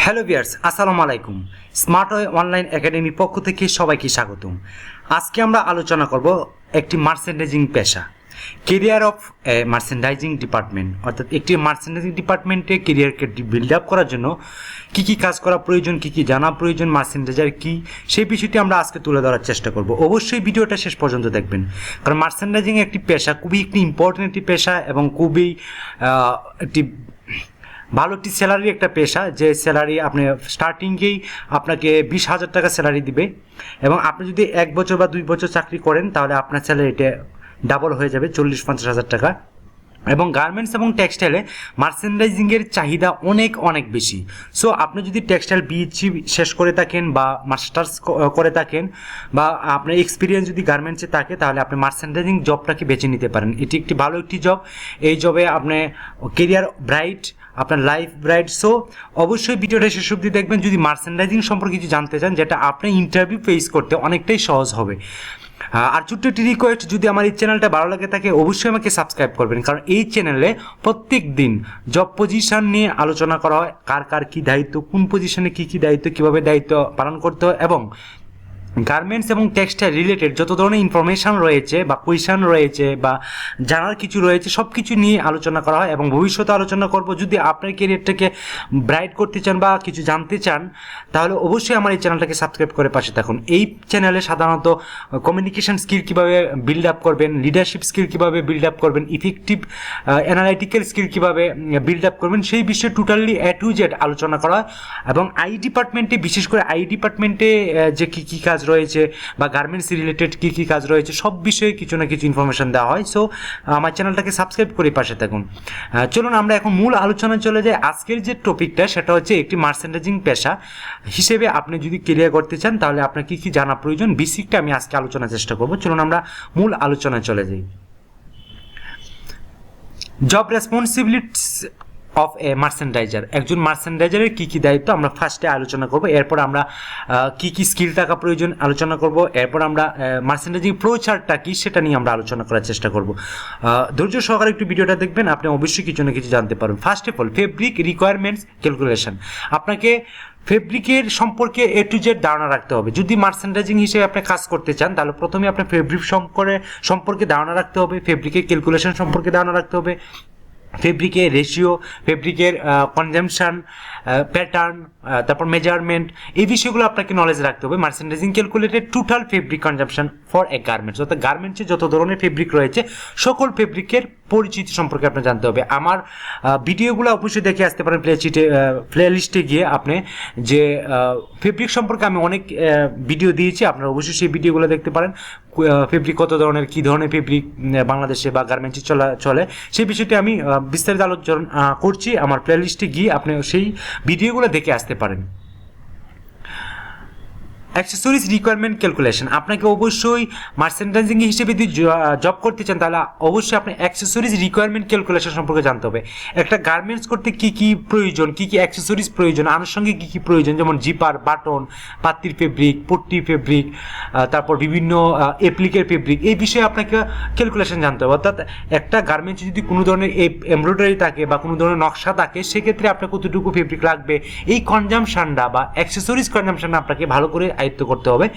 Hello viewers, আসসালামু আলাইকুম। Smart way online academy পক্ষ থেকে সবাইকে স্বাগতম। আজকে আমরা আলোচনা করব একটি মার্চেন্ডাইজিং পেশা, কেরিয়ার অফ মার্চেন্ডাইজিং ডিপার্টমেন্ট। অর্থাৎ একটি মার্চেন্ডাইজিং ডিপার্টমেন্টে কেরিয়ারকে বিল্ড আপ করার জন্য কী কী কাজ করা প্রয়োজন, কী কী জানা প্রয়োজন, মার্চেন্ডাইজার কী, সেই বিষয়টি আমরা আজকে তুলে ধরার চেষ্টা করব। অবশ্যই ভিডিওটা শেষ পর্যন্ত দেখবেন, কারণ মার্চেন্ডাইজিং একটি পেশা, খুবই একটি ইম্পর্টেন্ট একটি পেশা এবং খুবই একটি ভালো একটি স্যালারি একটা পেশা, যে স্যালারি আপনি স্টার্টিংয়েই আপনাকে 20,000 টাকা স্যালারি দিবে, এবং আপনি যদি 1 বছর বা 2 বছর চাকরি করেন তাহলে আপনার স্যালারিটা ডাবল হয়ে যাবে, 40-50 হাজার টাকা। এবং গার্মেন্টস এবং টেক্সটাইলে মার্চেন্ডাইজিংয়ের চাহিদা অনেক অনেক বেশি। সো আপনি যদি টেক্সটাইল বিএসসি শেষ করে থাকেন বা মাস্টার্স করে থাকেন বা আপনার এক্সপিরিয়েন্স যদি গার্মেন্টসে থাকে, তাহলে আপনি মার্চেন্ডাইজিং জবটাকে বেছে নিতে পারেন। এটি একটি ভালো একটি জব। এই জবে আপনি কেরিয়ার ব্রাইট, আপনার লাইফ ব্রাইট। সো অবশ্যই ভিডিওটা শেষ অবধি দেখবেন যদি মার্চেন্ডাইজিং সম্পর্কে কিছু জানতে চান, যেটা আপনি ইন্টারভিউ ফেস করতে অনেকটাই সহজ হবে। আর ছোট্ট একটি রিকোয়েস্ট, যদি আমার এই চ্যানেলটা ভালো লাগে থাকে অবশ্যই আমাকে সাবস্ক্রাইব করবেন, কারণ এই চ্যানেলে প্রত্যেক দিন জব পজিশন নিয়ে আলোচনা করা হয়, কার কার কী দায়িত্ব, কোন পজিশনে কী কী দায়িত্ব, কীভাবে দায়িত্ব পালন করতে হয়, এবং গার্মেন্টস এবং টেক্সটাইল রিলেটেড যত ধরনের ইনফরমেশান রয়েছে বা কোয়েশন রয়েছে বা জানার কিছু রয়েছে, সব কিছু নিয়ে আলোচনা করা হয় এবং ভবিষ্যতে আলোচনা করব। যদি আপনার ক্যারিয়ারটাকে ব্রাইট করতে চান বা কিছু জানতে চান, তাহলে অবশ্যই আমার এই চ্যানেলটাকে সাবস্ক্রাইব করে পাশে থাকুন। এই চ্যানেলে সাধারণত কমিউনিকেশন স্কিল কীভাবে বিল্ড আপ করবেন, লিডারশিপ স্কিল কীভাবে বিল্ড আপ করবেন, ইফেক্টিভ অ্যানালাইটিক্যাল স্কিল কীভাবে বিল্ড আপ করবেন, সেই বিষয়ে টোটালি A to Z আলোচনা করা হয়। এবং আই ডিপার্টমেন্টে, বিশেষ করে আই ডিপার্টমেন্টে যে কী কী কাজ রয়েছে বা গার্মেন্টস রিলেটেড কী কী কাজ রয়েছে, সব বিষয়ে কিছু না কিছু ইনফরমেশন দেওয়া হয়। সো আমার চ্যানেলটাকে সাবস্ক্রাইব করে পাশে থাকুন। চলুন আমরা এখন মূল আলোচনায় চলে যাই। আজকের যে টপিকটা সেটা হচ্ছে একটি মার্চেন্ডাইজিং পেশা হিসেবে আপনি যদি কেরিয়ার করতে চান, তাহলে আপনার কী কী জানা প্রয়োজন, বেসিকটা আমি আজকে আলোচনার চেষ্টা করব। চলুন আমরা মূল আলোচনায় চলে যাই। Job responsibilities of A merchandiser. একজন মার্চেন্ডাইজারের কী কী দায়িত্ব আমরা ফার্স্টে আলোচনা করব, এরপর আমরা কী কী স্কিল থাকা প্রয়োজন আলোচনা করব, এরপর আমরা মার্চেন্ডাইজিং প্রচারটা কী সেটা নিয়ে আমরা আলোচনা করার চেষ্টা করব। ধৈর্য সহকারে একটু ভিডিওটা দেখবেন, আপনি অবশ্যই কিছু না কিছু জানতে পারবেন। First of all, fabric requirements calculation. আপনাকে ফেব্রিকের সম্পর্কে A to Z ধারণা রাখতে হবে। যদি মার্চেন্ডাইজিং হিসেবে আপনি কাজ করতে চান, তাহলে প্রথমে আপনার ফেব্রিক সম্পর্কে ধারণা রাখতে হবে, ফেব্রিকের ক্যালকুলেশন সম্পর্কে ধারণা রাখতে হবে, ফেব্রিকের রেশিও, ফেব্রিকের কনজামশন, প্যাটার্ন, তারপর মেজারমেন্ট, এই বিষয়গুলো আপনাকে নলেজ রাখতে হবে। Merchandising calculated total fabric consumption for a garments, অর্থাৎ গার্মেন্টসে যত ধরনের ফেব্রিক রয়েছে সকল ফেব্রিকের পরিচিতি সম্পর্কে আপনার জানতে হবে। আমার ভিডিওগুলো অবশ্যই দেখে আসতে পারেন প্লে লিস্টে গিয়ে। আপনি যে ফেব্রিক সম্পর্কে আমি অনেক ভিডিও দিয়েছি, আপনারা অবশ্যই সেই ভিডিওগুলো দেখতে পারেন। ফেব্রিক কত ধরনের, কী ধরনের ফেব্রিক বাংলাদেশে বা গার্মেন্টসে চলে, সেই বিষয়টি আমি বিস্তারিত আলোচনা করছি। আমার প্লে লিস্টে গিয়ে আপনি সেই ভিডিওগুলো দেখে আসতে পারেন। Accessories requirement calculation. আপনাকে অবশ্যই মার্চেন্ডাইজিং হিসেবে যদি জব করতে চান, তাহলে অবশ্যই আপনি অ্যাক্সেসরিজ রিকোয়ারমেন্ট ক্যালকুলেশন সম্পর্কে জানতে হবে। একটা গার্মেন্টস করতে কী কী প্রয়োজন, কী কী অ্যাক্সেসরিজ প্রয়োজন, আনুষঙ্গিক কী কী প্রয়োজন, যেমন জিপার, বাটন, পাত্তির ফেব্রিক, পট্টি ফেব্রিক, তারপর বিভিন্ন অ্যাপ্লিকের ফেব্রিক, এই বিষয়ে আপনাকে ক্যালকুলেশন জানতে হবে। অর্থাৎ একটা গার্মেন্টসে যদি কোনো ধরনের এমব্রয়ডারি থাকে বা কোনো ধরনের নকশা থাকে, সেক্ষেত্রে আপনার কতটুকু ফেব্রিক লাগবে, এই কনজামশনটা বা অ্যাক্সেসরিজ কনজামশনটা আপনাকে ভালো করে আয়ত্ত করতে হবে।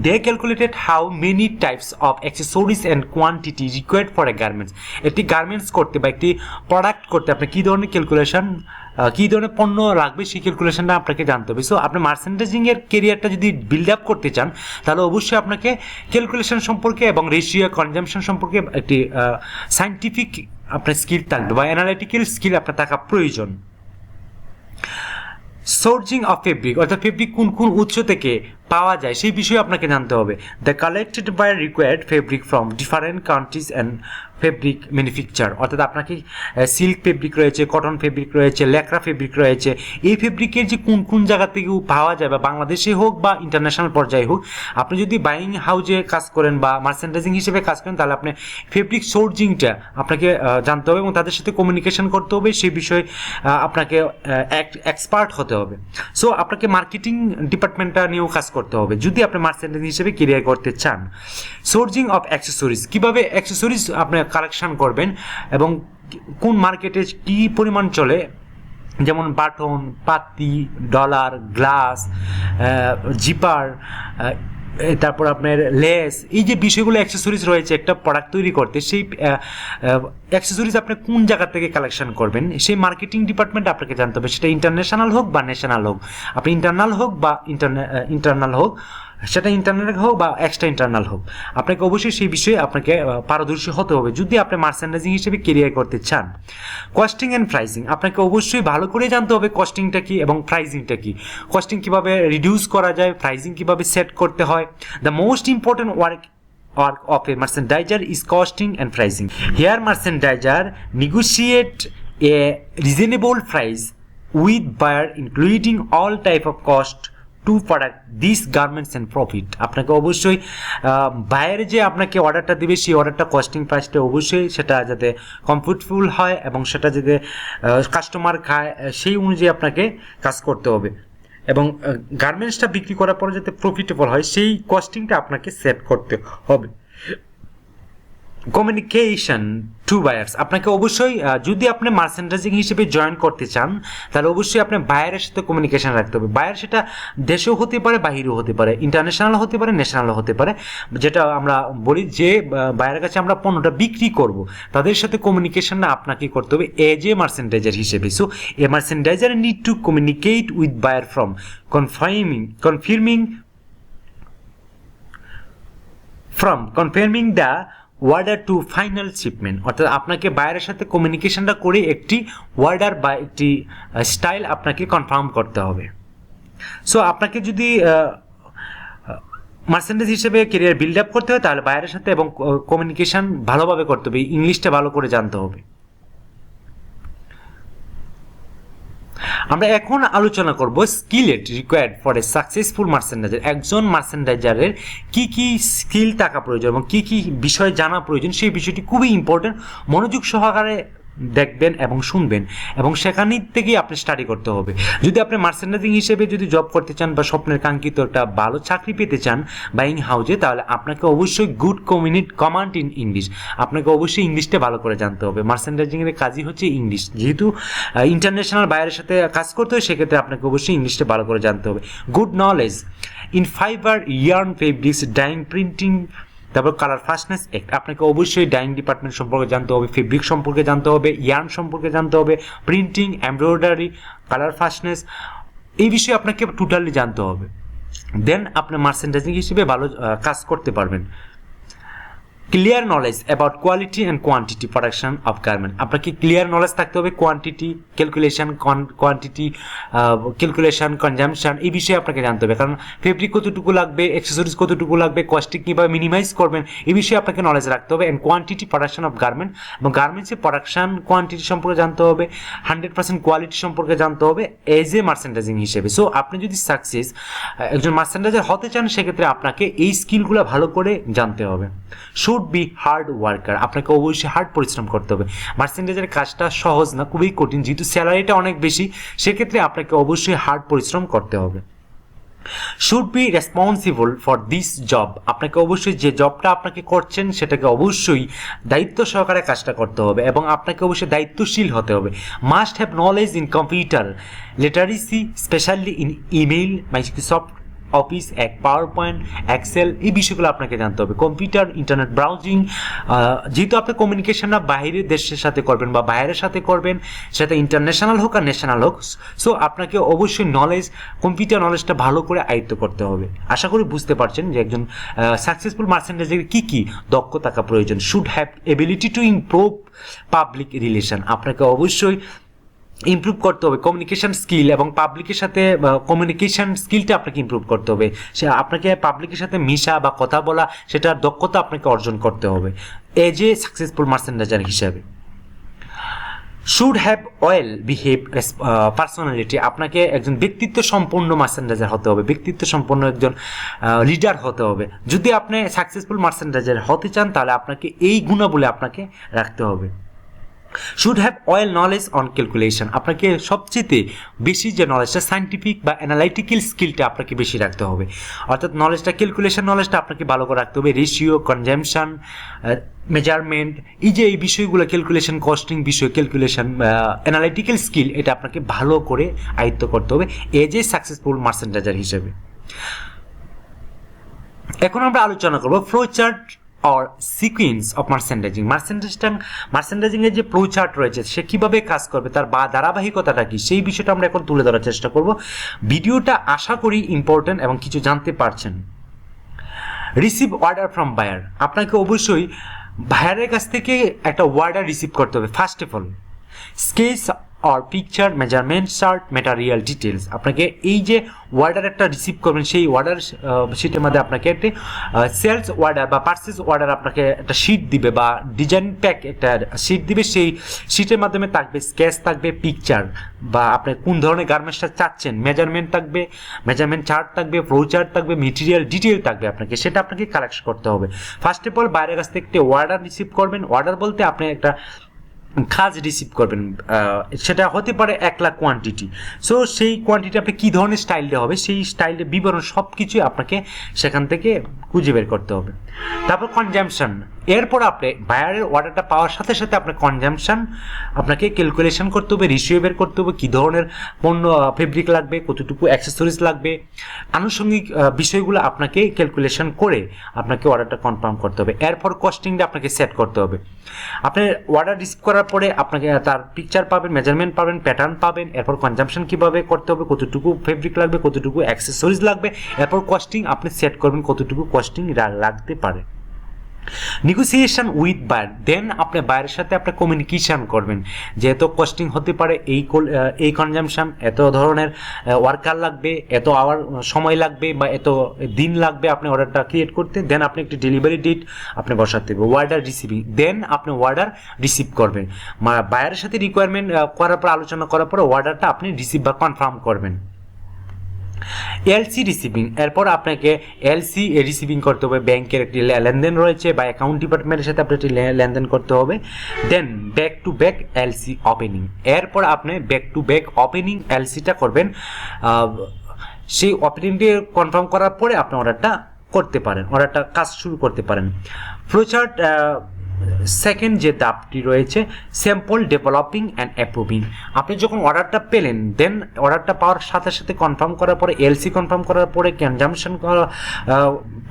They calculated how many types of accessories and quantity required for a garments. একটি গার্মেন্টস করতে বা একটি প্রোডাক্ট করতে আপনি কী ধরনের ক্যালকুলেশন, কী ধরনের পণ্য লাগবে, সেই ক্যালকুলেশনটা আপনাকে জানতে হবে। সো আপনি মার্চেন্ডাইজিংয়ের কেরিয়ারটা যদি বিল্ড আপ করতে চান, তাহলে অবশ্যই আপনাকে ক্যালকুলেশন সম্পর্কে এবং রেশিও কনজামশন সম্পর্কে একটি সায়েন্টিফিক আপনার স্কিল থাকবে বা অ্যানালিটিক্যাল স্কিল আপনার থাকা প্রয়োজন। সোর্সিং অফ ফেব্রিক, অর্থাৎ ফেব্রিক কোন কোন উৎস থেকে পাওয়া যায় সেই বিষয়ে আপনাকে জানতে হবে। The collected by required fabric from different countries and fabric manufacture. অর্থাৎ আপনাকে সিল্ক ফেব্রিক রয়েছে, কটন ফেব্রিক রয়েছে, ল্যাকড়া ফেব্রিক রয়েছে, এই ফেব্রিকের যে কোন কোন জায়গা থেকে পাওয়া যায়, বা বাংলাদেশে হোক বা ইন্টারন্যাশনাল পর্যায়ে হোক, আপনি যদি বাইং হাউজে কাজ করেন বা মার্চেন্ডাইজিং হিসেবে কাজ করেন, তাহলে আপনি ফেব্রিক সোর্সিংটা আপনাকে জানতে হবে এবং তাদের সাথে কমিউনিকেশন করতে হবে, সেই বিষয়ে আপনাকে এক্সপার্ট হতে হবে। সো আপনাকে মার্কেটিং ডিপার্টমেন্টটা নিয়েও কাজ করতে হবে যদি আপনি মার্চেন্ডাইজিং হিসেবে কেরিয়ার করতে চান। সোর্সিং অফ অ্যাক্সেসরিজ, কীভাবে অ্যাক্সেসরিজ আপনি কালেকশন করবেন এবং কোন মার্কেটে কী পরিমাণ চলে, যেমন বাটন, পাতি, ডলার, গ্লাস, জিপার, তারপর আপনার লেস, এই যে বিষয়গুলো অ্যাক্সেসরিজ রয়েছে একটা প্রোডাক্ট তৈরি করতে, সেই অ্যাক্সেসরিজ আপনি কোন জায়গা থেকে কালেকশন করবেন সেই মার্কেটিং ডিপার্টমেন্ট আপনাকে জানতে হবে, সেটা ইন্টারন্যাশনাল হোক বা ন্যাশনাল হোক, আপনি ইন্টারনাল হোক বা ইন্টারনাল হোক, সেটা ইন্টারনাল হোক বা এক্সট্রা ইন্টারনাল হোক, আপনাকে অবশ্যই সেই বিষয়ে আপনাকে পারদর্শী হতে হবে যদি আপনি মার্চেন্ডাইজিং হিসেবে কেরিয়ার করতে চান। কস্টিং অ্যান্ড প্রাইসিং, আপনাকে অবশ্যই ভালো করে জানতে হবে কস্টিংটা কি এবং প্রাইসিংটা কি, কস্টিং কীভাবে রিডিউস করা যায়, প্রাইসিং কীভাবে সেট করতে হয়। The most important work of a merchandiser is costing and pricing. Here merchandiser negotiate a reasonable price with buyer including all type of cost to product these garments and profit. আপনাকে অবশ্যই buyer যে আপনাকে অর্ডারটা দেবে সেই অর্ডারটা costing প্রাইসটা অবশ্যই সেটা যাতে কমফোর্টেবল হয় এবং সেটা যাতে কাস্টমার খায় সেই অনুযায়ী আপনাকে কাজ করতে হবে, এবং গার্মেন্টসটা বিক্রি করার পরে যাতে প্রফিটেবল হয় সেই কস্টিংটা আপনাকে সেট করতে হবে। কমিউনিকেশন টু বায়ার্স, আপনাকে অবশ্যই যদি আপনি মার্চেন্ডাইজিং হিসেবে জয়েন করতে চান তাহলে অবশ্যই আপনি বায়ারের সাথে কমিউনিকেশন রাখতে হবে। বায়ার সেটা দেশেও হতে পারে, বাহিরেও হতে পারে, ইন্টারন্যাশনাল হতে পারে, ন্যাশনালও হতে পারে, যেটা আমরা বলি যে বায়ারের কাছে আমরা পণ্যটা বিক্রি করব তাদের সাথে কমিউনিকেশনটা আপনাকে করতে হবে এজ এ মার্চেন্ডাইজার হিসেবে। So a merchandiser need to communicate with buyer from confirming the order to final shipment, অর্থাৎ আপনাকে বাইরের সাথে কমিউনিকেশনটা করে একটি ওয়ার্ডার বা একটি স্টাইল আপনাকে কনফার্ম করতে হবে। সো আপনাকে যদি মার্চেন্ডাইজ হিসেবে কেরিয়ার বিল্ড আপ করতে হয় তাহলে বাইরের সাথে এবং কমিউনিকেশন ভালোভাবে করতে হবে, ইংলিশটা ভালো করে জানতে হবে। আমরা এখন আলোচনা করব skillset required for a successful merchandiser. একজন মার্চেন্ডাইজারের কি কি স্কিল থাকা প্রয়োজন এবং কি কি বিষয় জানা প্রয়োজন সেই বিষয়টি খুবই ইম্পর্টেন্ট, মনোযোগ সহকারে দেখবেন এবং শুনবেন এবং সেখান থেকেই আপনি স্টাডি করতে হবে। যদি আপনি মার্চেন্ডাইজিং হিসেবে যদি জব করতে চান বা স্বপ্নের কাঙ্ক্ষিত একটা ভালো চাকরি পেতে চান বাইং হাউজে, তাহলে আপনাকে অবশ্যই গুড কমান্ড ইন ইংলিশ, আপনাকে অবশ্যই ইংলিশটা ভালো করে জানতে হবে। মার্চেন্ডাইজিংয়ের কাজই হচ্ছে ইংলিশ, যেহেতু ইন্টারন্যাশনাল বাইরের সাথে কাজ করতে হয় সেক্ষেত্রে আপনাকে অবশ্যই ইংলিশটা ভালো করে জানতে হবে। Good knowledge in fibre, yarn, fabrics, dyeing, printing, তারপর কালার ফাস্টনেস, আপনাকে অবশ্যই ডাইং ডিপার্টমেন্ট সম্পর্কে জানতে হবে, ফেব্রিক সম্পর্কে জানতে হবে, ইয়ার্ন সম্পর্কে জানতে হবে, প্রিন্টিং, এমব্রয়ডারি, কালার ফাস্টনেস, এই বিষয়ে আপনাকে টোটালি জানতে হবে। দেন আপনি মার্চেন্ডাইজিং হিসেবে ভালো কাজ করতে পারবেন। Clear knowledge about quality and quantity production of garment, আপনাকে ক্লিয়ার নলেজ থাকতে হবে কোয়ান্টিটি ক্যালকুলেশন, কনজামশন, এই বিষয়ে আপনাকে জানতে হবে, কারণ ফেব্রিক কতটুকু লাগবে, অ্যাক্সেসরিজ কতটুকু লাগবে, কস্টিং কীভাবে মিনিমাইজ করবেন এই বিষয়ে আপনাকে নলেজ রাখতে হবে। And quantity production of garment, এবং গার্মেন্টসের প্রোডাকশন কোয়ান্টিটি সম্পর্কে জানতে হবে, 100% কোয়ালিটি সম্পর্কে জানতে হবে এজ এ মার্চেন্ডাইজিং হিসেবে। সো আপনি যদি একজন মার্চেন্ডাইজার হতে চান সেক্ষেত্রে আপনাকে এই স্কিলগুলো ভালো করে জানতে হবে। শুড বি হার্ড ওয়ার্কার, আপনাকে অবশ্যই হার্ড পরিশ্রম করতে হবে। মার্চেন্ডাইজের কাজটা সহজ না, খুবই কঠিন, যেহেতু স্যালারিটা অনেক বেশি সেক্ষেত্রে আপনাকে অবশ্যই হার্ড পরিশ্রম করতে হবে। Should be responsible for this job, আপনাকে অবশ্যই যে জবটা আপনাকে করছেন সেটাকে অবশ্যই দায়িত্ব সহকারে কাজটা করতে হবে এবং আপনাকে অবশ্যই দায়িত্বশীল হতে হবে। Must have knowledge in computer literacy, specially in email, Microsoft Office, PowerPoint, Excel, এই বিষয়গুলো আপনাকে জানতে হবে। কম্পিউটার, ইন্টারনেট ব্রাউজিং, যেহেতু আপনি কমিউনিকেশনটা বাইরের দেশের সাথে করবেন বা বাইরের সাথে করবেন, সেটা ইন্টারন্যাশনাল হোক আর ন্যাশনাল হোক, সো আপনাকে অবশ্যই কম্পিউটার নলেজটা ভালো করে আয়ত্ত করতে হবে। আশা করি বুঝতে পারছেন যে একজন সাকসেসফুল মার্চেন্ডাইজারের কী কী দক্ষতা থাকা প্রয়োজন। Should have ability to improve public relation, আপনাকে অবশ্যই ইমপ্রুভ করতে হবে কমিউনিকেশন স্কিল, এবং পাবলিকের সাথে কমিউনিকেশন স্কিলটা আপনাকে ইমপ্রুভ করতে হবে। সে আপনাকে পাবলিকের সাথে মিশা বা কথা বলা সেটার দক্ষতা আপনাকে অর্জন করতে হবে এজ এ সাকসেসফুল মার্চেন্ডাইজার হিসাবে। Should have well behave personality, আপনাকে একজন ব্যক্তিত্ব সম্পন্ন মার্চেন্ডাইজার হতে হবে, ব্যক্তিত্ব সম্পন্ন একজন লিডার হতে হবে। যদি আপনি সাকসেসফুল মার্চেন্ডাইজার হতে চান তাহলে আপনাকে এই গুণাবলী আপনাকে রাখতে হবে। Should have well knowledge on calculation, আপনাকে সবচেয়ে বেশি যে নলেজটা সাইন্টিফিক বা অ্যানালাইটিক্যাল স্কিলটা আপনাকে বেশি রাখতে হবে, অর্থাৎ নলেজটা ক্যালকুলেশন নলেজটা আপনাকে ভালো করে রাখতে হবে। রেশিও, কনজামশন, মেজারমেন্ট, এই বিষয়গুলো ক্যালকুলেশন, কস্টিং বিষয়, ক্যালকুলেশন, অ্যানালাইটিক্যাল স্কিল, এটা আপনাকে ভালো করে আয়ত্ত করতে হবে এজ এ সাকসেসফুল মার্চেন্ডাইজার হিসেবে। এখন আমরা আলোচনা করব flow chart or sequence of merchandising এর যে ফ্লো চার্ট রয়েছে সে কিভাবে কাজ করবে, তার ধারাবাহিকতাটা কি, সেই বিষয়টা আমরা এখন তুলে ধরার চেষ্টা করব। ভিডিওটা আশা করি ইম্পর্টেন্ট এবং কিছু জানতে পারছেন। রিসিভ অর্ডার ফ্রম বায়ার, আপনাকে অবশ্যই বায়ারের কাছ থেকে একটা অর্ডার রিসিভ করতে হবে। First of all sketch or picture, measurement chart, material details, আপনাকে এই যে অর্ডার একটা রিসিভ করবেন সেই অর্ডার শিটের মধ্যে আপনাকে একটি সেলস অর্ডার বা পারচেজ অর্ডার আপনাকে একটা শিট দিবে বা ডিজাইন প্যাক একটা শিট দিবে। সেই শিটের মাধ্যমে থাকবে স্কেচ, থাকবে পিকচার বা আপনি কোন ধরনের গার্মেন্টসটা চাচ্ছেন, মেজারমেন্ট থাকবে, মেজারমেন্ট চার্ট থাকবে, ফ্লো চার্ট থাকবে, মেটেরিয়াল ডিটেল থাকবে, সেটা আপনাকে কালেক্ট করতে হবে। ফার্স্ট অফ অল বাইরের কাছ থেকে একটি অর্ডার রিসিভ করবেন। অর্ডার বলতে আপনি একটা কাজ রিসিভ করবেন, সেটা হতে পারে 1 লাখ কোয়ান্টিটি। সো সেই কোয়ান্টিটি আপনি কী ধরনের স্টাইল দেওয়া হবে, সেই স্টাইলের বিবরণ সব কিছুই আপনাকে সেখান থেকে খুঁজে বের করতে হবে। তারপর কনজামশন, এরপর আপনি বায়ারের অর্ডারটা পাওয়ার সাথে সাথে আপনার কনজামশন আপনাকে ক্যালকুলেশন করতে হবে, রেশিও বের করতে হবে, কী ধরনের পণ্য ফেব্রিক লাগবে, কতটুকু অ্যাক্সেসরিজ লাগবে, আনুষঙ্গিক বিষয়গুলো আপনাকে ক্যালকুলেশন করে আপনাকে অর্ডারটা কনফার্ম করতে হবে। এরপর কস্টিংটা আপনাকে সেট করতে হবে। আপনি অর্ডার রিসিভ করার পরে আপনাকে তার পিকচার পাবেন, মেজারমেন্ট পাবেন, প্যাটার্ন পাবেন, এরপর কনজামশন কীভাবে করতে হবে, কতটুকু ফেব্রিক লাগবে, কতটুকু অ্যাক্সেসরিজ লাগবে, এরপর কস্টিং আপনি সেট করবেন কতটুকু কস্টিং লাগতে পারে। নেগোসিয়েশন উইথ বায়ার, দেন আপনি বায়ারের সাথে আপনি কমিউনিকেশন করবেন যে এত কস্টিং হতে পারে, এই কনজামশন, এত ধরনের ওয়ার্কার লাগবে, এত আওয়ার সময় লাগবে বা এত দিন লাগবে আপনি অর্ডারটা ক্রিয়েট করতে। দেন আপনি একটি ডেলিভারি ডেট আপনি বসাতে হবে। অর্ডার রিসিভিং, দেন আপনি অর্ডার রিসিভ করবেন, বায়ারের সাথে রিকোয়ারমেন্ট করার পর, আলোচনা করার পরে অর্ডারটা আপনি রিসিভ বা কনফার্ম করবেন। এলসি রিসিভিং, এরপর আপনাকে এলসি রিসিভিং করতে হবে, ব্যাংকের একটি লেনদেন রয়েছে বা অ্যাকাউন্ট ডিপার্টমেন্টের সাথে আপনি একটি লেনদেন করতে হবে। Then back to back LC opening, এরপর আপনি ব্যাক টু ব্যাক ওপেনিং এলসিটা করবেন। সেই ওপেনিংটি কনফার্ম করার পরে আপনি অর্ডারটা করতে পারেন, অর্ডারটা কাজ শুরু করতে পারেন। ফ্লোচার্ট সেকেন্ড যে ধাপটি রয়েছে স্যাম্পল ডেভেলপিং অ্যান্ড অ্যাপ্রুভিং, আপনি যখন অর্ডারটা পেলেন দেন অর্ডারটা পাওয়ার সাথে সাথে কনফার্ম করার পরে, এলসি কনফার্ম করার পরে, কনজামশন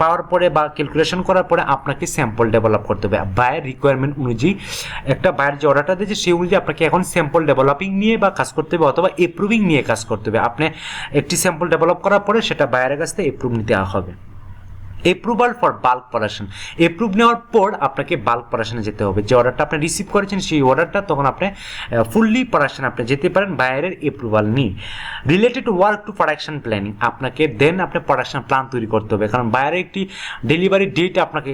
পাওয়ার পরে বা ক্যালকুলেশন করার পরে আপনাকে স্যাম্পল ডেভেলপ করতে হবে বায়ের রিকোয়ারমেন্ট অনুযায়ী। একটা বায়ের যে অর্ডারটা দিয়েছে সেই অনুযায়ী আপনাকে এখন স্যাম্পল ডেভেলপিং নিয়ে বা কাজ করতে হবে অথবা অ্যাপ্রুভিং নিয়ে কাজ করতে হবে। আপনি একটি স্যাম্পল ডেভেলপ করার পরে সেটা বায়ারের কাছ থেকে অ্যাপ্রুভ নিতে হবে। Approval for bulk production, approve নেওয়ার পর আপনাকে বাল্ক প্রোডাকশনে যেতে হবে। যে অর্ডারটা আপনি রিসিভ করেছেন সেই অর্ডারটা তখন আপনি ফুললি প্রোডাকশন আপনি যেতে পারেন বায়ারের অ্যাপ্রুভাল নিয়ে। Related work to production planning, আপনাকে দেন আপনি প্রোডাকশন প্ল্যান তৈরি করতে হবে, কারণ বায়ারের একটি ডেলিভারি ডেট আপনাকে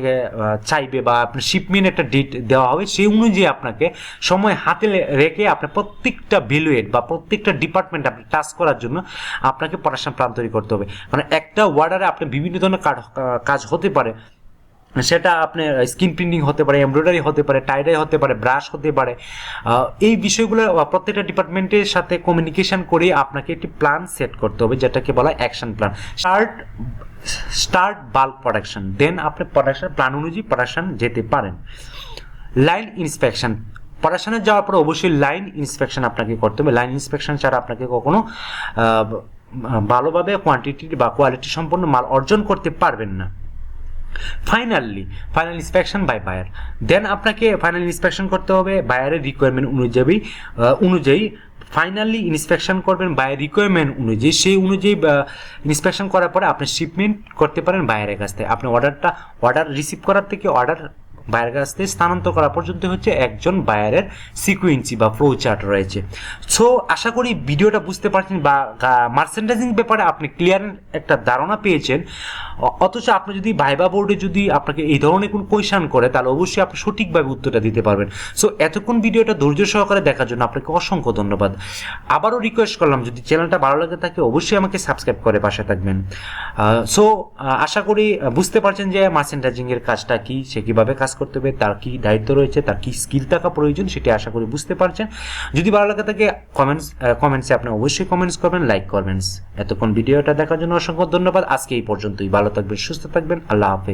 চাইবে বা আপনার শিপমেন্ট একটা ডেট দেওয়া হবে, সেই অনুযায়ী আপনাকে সময় হাতে রেখে আপনার প্রত্যেকটা ভ্যালুয়েট বা প্রত্যেকটা ডিপার্টমেন্ট আপনি টাচ করার জন্য আপনাকে প্রোডাকশন প্ল্যান তৈরি করতে হবে। কারণ একটা অর্ডারে আপনি বিভিন্ন ধরনের কাজ হতে পারে, সেটা আপনার স্ক্রিন প্রিন্টিং হতে পারে, এমব্রয়ডারি হতে পারে, টাইডাই হতে পারে, ব্রাশ হতে পারে। এই বিষয়গুলো প্রত্যেকটা ডিপার্টমেন্টের সাথে কমিউনিকেশন করে আপনাকে একটি প্ল্যান সেট করতে হবে, যেটাকে বলা হয় action plan. Start bulk production, then আপনি প্রোডাকশন প্ল্যান অনুযায়ী প্রোডাকশন যেতে পারেন। লাইন ইন্সপেকশন, প্রোডাকশনে যাওয়ার পর অবশ্যই লাইন ইন্সপেকশন আপনাকে করতে হবে। লাইন ইন্সপেকশন ছাড়া আপনাকে কখনো ভালোভাবে কোয়ান্টিটি বা কোয়ালিটি সম্পন্ন মাল অর্জন করতে পারবেন না। ফাইনাল ইন্সপেকশন বাই বায়ার, দেন আপনাকে ফাইনাল ইন্সপেকশন করতে হবে বায়ারের রিকোয়ারমেন্ট অনুযায়ী ফাইনালি ইন্সপেকশন করবেন বায়ার রিকোয়ারমেন্ট অনুযায়ী। সেই অনুযায়ী ইন্সপেকশন করার পরে আপনি শিপমেন্ট করতে পারেন বায়ারের কাছ থেকে। আপনি অর্ডার রিসিভ করার থেকে অর্ডার বায়ারের কাছ থেকে স্থানান্তর করা পর্যন্ত হচ্ছে একজন বায়ারের সিকুয়েন্সি বা ফ্লো চার্ট রয়েছে। সো আশা করি ভিডিওটা বুঝতে পারছেন বা মার্চেন্ডাইজিং ব্যাপারে আপনি ক্লিয়ার একটা ধারণা পেয়েছেন। অথচ আপনি যদি ভাইবা বোর্ডে যদি আপনাকে এই ধরনের কোনো কোয়েশ্চন করে তাহলে অবশ্যই আপনি সঠিকভাবে উত্তরটা দিতে পারবেন। সো এতক্ষণ ভিডিওটা ধৈর্য সহকারে দেখার জন্য আপনাকে অসংখ্য ধন্যবাদ। আবারও রিকোয়েস্ট করলাম যদি চ্যানেলটা ভালো লাগে থাকে অবশ্যই আমাকে সাবস্ক্রাইব করে পাশে থাকবেন। সো আশা করি বুঝতে পারছেন যে মার্চেন্ডাইজিং এর কাজটা কি, সে কীভাবে কাজ করতে হবে, তার কি দায়িত্ব রয়েছে, তার কি স্কিল থাকা প্রয়োজন, সেটি আশা করি বুঝতে পারছেন। যদি ভালো লাগে থাকে কমেন্টসে আপনি অবশ্যই কমেন্টস করবেন, লাইক করবেন। এতক্ষণ ভিডিওটা দেখার জন্য অসংখ্য ধন্যবাদ। আজকে এই পর্যন্তই। ভালো থাকবেন, সুস্থ থাকবেন। আল্লাহ হাফেজ।